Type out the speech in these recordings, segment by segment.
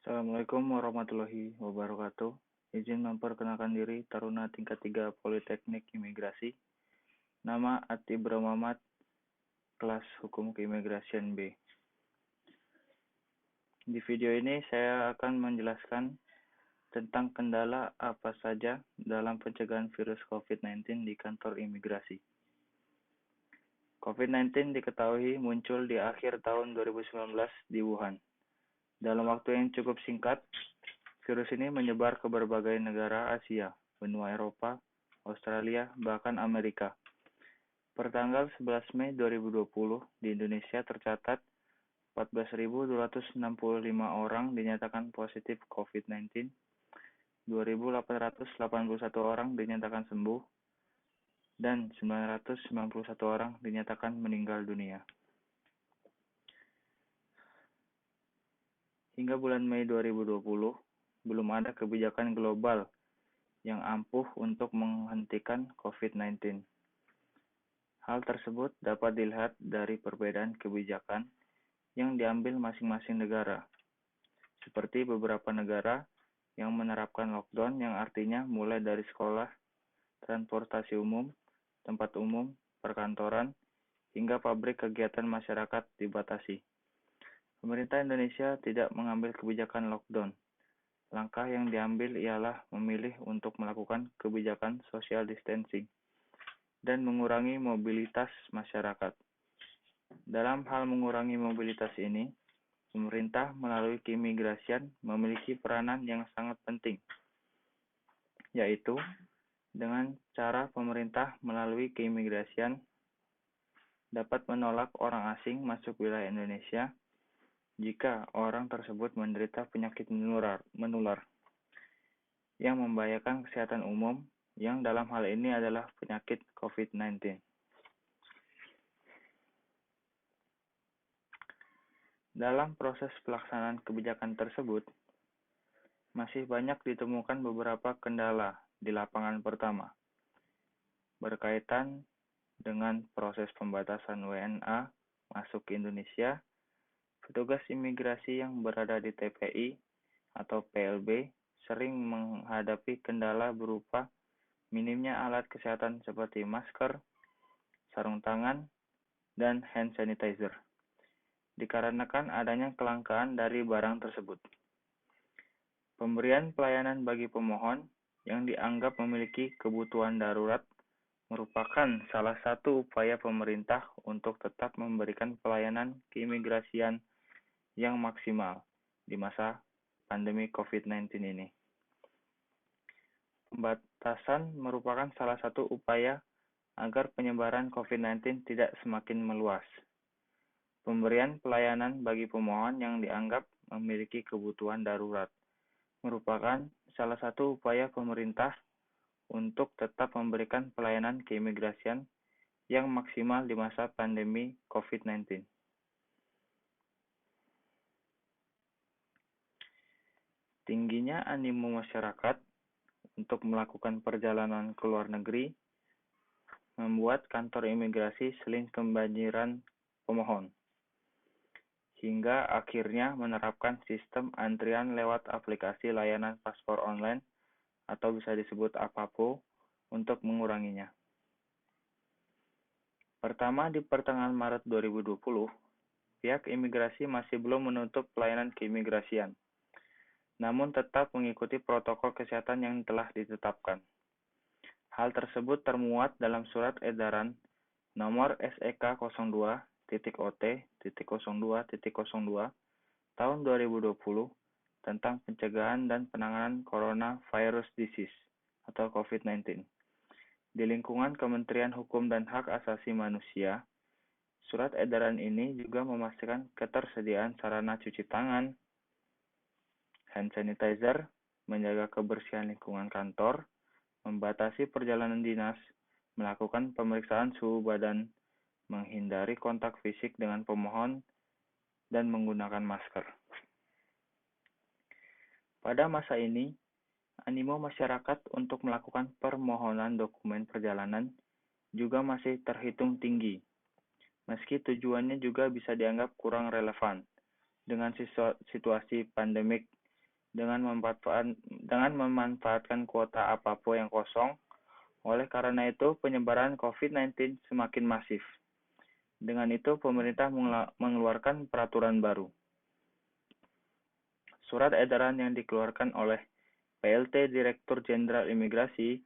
Assalamualaikum warahmatullahi wabarakatuh. Izin memperkenalkan diri, Taruna tingkat 3 Politeknik Imigrasi. Nama Ati Muhammad, kelas Hukum Keimigrasian B. Di video ini saya akan menjelaskan tentang kendala apa saja dalam pencegahan virus COVID-19 di kantor imigrasi. COVID-19 diketahui muncul di akhir tahun 2019 di Wuhan. Dalam waktu yang cukup singkat, virus ini menyebar ke berbagai negara Asia, benua Eropa, Australia, bahkan Amerika. Pertanggal 11 Mei 2020, di Indonesia tercatat 14.265 orang dinyatakan positif COVID-19, 2.881 orang dinyatakan sembuh, dan 991 orang dinyatakan meninggal dunia. Hingga bulan Mei 2020, belum ada kebijakan global yang ampuh untuk menghentikan COVID-19. Hal tersebut dapat dilihat dari perbedaan kebijakan yang diambil masing-masing negara, seperti beberapa negara yang menerapkan lockdown yang artinya mulai dari sekolah, transportasi umum, tempat umum, perkantoran, hingga pabrik kegiatan masyarakat dibatasi. Pemerintah Indonesia tidak mengambil kebijakan lockdown. Langkah yang diambil ialah memilih untuk melakukan kebijakan social distancing dan mengurangi mobilitas masyarakat. Dalam hal mengurangi mobilitas ini, pemerintah melalui keimigrasian memiliki peranan yang sangat penting, yaitu dengan cara pemerintah melalui keimigrasian dapat menolak orang asing masuk wilayah Indonesia jika orang tersebut menderita penyakit menular yang membahayakan kesehatan umum, yang dalam hal ini adalah penyakit COVID-19. Dalam proses pelaksanaan kebijakan tersebut, masih banyak ditemukan beberapa kendala di lapangan. Pertama, berkaitan dengan proses pembatasan WNA masuk ke Indonesia. Petugas imigrasi yang berada di TPI atau PLB sering menghadapi kendala berupa minimnya alat kesehatan seperti masker, sarung tangan, dan hand sanitizer, dikarenakan adanya kelangkaan dari barang tersebut. Pemberian pelayanan bagi pemohon yang dianggap memiliki kebutuhan darurat merupakan salah satu upaya pemerintah untuk tetap memberikan pelayanan keimigrasian yang maksimal di masa pandemi COVID-19 ini. Pembatasan merupakan salah satu upaya agar penyebaran COVID-19 tidak semakin meluas. Pemberian pelayanan bagi pemohon yang dianggap memiliki kebutuhan darurat merupakan salah satu upaya pemerintah untuk tetap memberikan pelayanan keimigrasian yang maksimal di masa pandemi COVID-19. Tingginya animo masyarakat untuk melakukan perjalanan ke luar negeri membuat kantor imigrasi sering kebanjiran pemohon, hingga akhirnya menerapkan sistem antrian lewat aplikasi layanan paspor online atau bisa disebut APAPO untuk menguranginya. Pertama, di pertengahan Maret 2020, pihak imigrasi masih belum menutup pelayanan keimigrasian, namun tetap mengikuti protokol kesehatan yang telah ditetapkan. Hal tersebut termuat dalam surat edaran nomor SEK 02.OT.02.02 tahun 2020 tentang pencegahan dan penanganan coronavirus disease atau COVID-19. Di lingkungan Kementerian Hukum dan Hak Asasi Manusia, surat edaran ini juga memastikan ketersediaan sarana cuci tangan, hand sanitizer, menjaga kebersihan lingkungan kantor, membatasi perjalanan dinas, melakukan pemeriksaan suhu badan, menghindari kontak fisik dengan pemohon, dan menggunakan masker. Pada masa ini, animo masyarakat untuk melakukan permohonan dokumen perjalanan juga masih terhitung tinggi, meski tujuannya juga bisa dianggap kurang relevan dengan situasi pandemik dengan memanfaatkan kuota apapun yang kosong. Oleh karena itu, penyebaran COVID-19 semakin masif. Dengan itu, pemerintah mengeluarkan peraturan baru. Surat edaran yang dikeluarkan oleh PLT Direktur Jenderal Imigrasi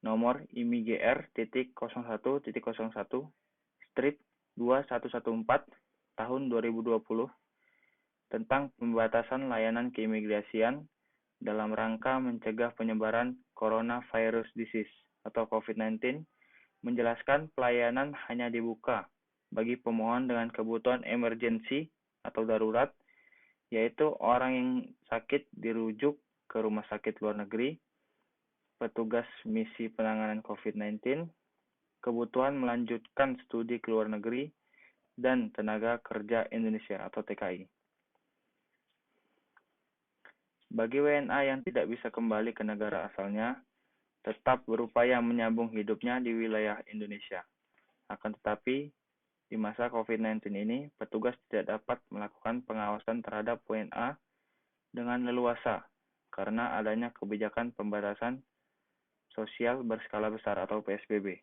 nomor IMIGR.01.01/2114 tahun 2020 tentang pembatasan layanan keimigrasian dalam rangka mencegah penyebaran coronavirus disease atau COVID-19 menjelaskan pelayanan hanya dibuka bagi pemohon dengan kebutuhan emergensi atau darurat, yaitu orang yang sakit dirujuk ke rumah sakit luar negeri, petugas misi penanganan COVID-19, kebutuhan melanjutkan studi ke luar negeri, dan tenaga kerja Indonesia atau TKI. Bagi WNA yang tidak bisa kembali ke negara asalnya, tetap berupaya menyambung hidupnya di wilayah Indonesia. Akan tetapi, di masa COVID-19 ini, petugas tidak dapat melakukan pengawasan terhadap WNA dengan leluasa karena adanya kebijakan pembatasan sosial berskala besar atau PSBB.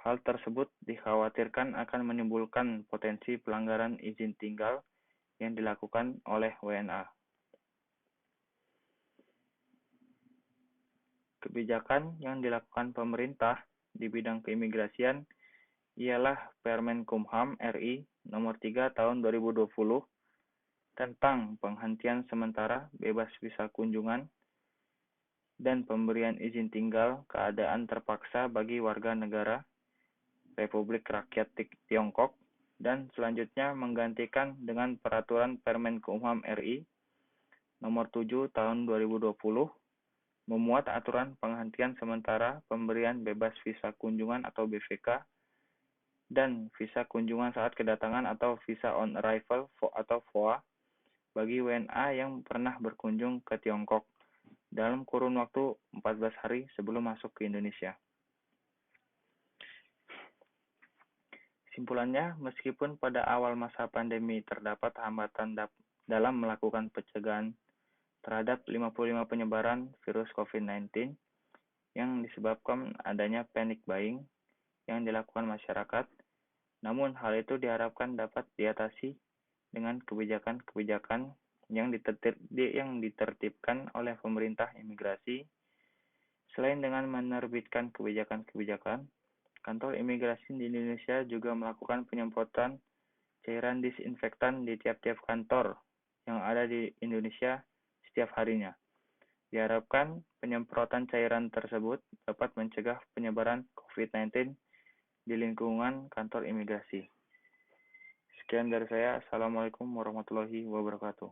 Hal tersebut dikhawatirkan akan menimbulkan potensi pelanggaran izin tinggal yang dilakukan oleh WNA. Kebijakan yang dilakukan pemerintah di bidang keimigrasian ialah Permen Kumham RI nomor 3 tahun 2020 tentang penghentian sementara bebas visa kunjungan dan pemberian izin tinggal keadaan terpaksa bagi warga negara Republik Rakyat Tiongkok dan selanjutnya menggantikan dengan Peraturan Permen Kumham RI nomor 7 tahun 2020 memuat aturan penghentian sementara pemberian bebas visa kunjungan atau BVK dan visa kunjungan saat kedatangan atau visa on arrival atau VOA bagi WNA yang pernah berkunjung ke Tiongkok dalam kurun waktu 14 hari sebelum masuk ke Indonesia. Simpulannya, meskipun pada awal masa pandemi terdapat hambatan dalam melakukan pencegahan terhadap 55 penyebaran virus COVID-19 yang disebabkan adanya panic buying yang dilakukan masyarakat, namun hal itu diharapkan dapat diatasi dengan kebijakan-kebijakan yang ditertibkan oleh pemerintah imigrasi. Selain dengan menerbitkan kebijakan-kebijakan, kantor imigrasi di Indonesia juga melakukan penyemprotan cairan disinfektan di tiap-tiap kantor yang ada di Indonesia setiap harinya. Diharapkan penyemprotan cairan tersebut dapat mencegah penyebaran COVID-19 di lingkungan kantor imigrasi. Sekian dari saya. Assalamualaikum warahmatullahi wabarakatuh.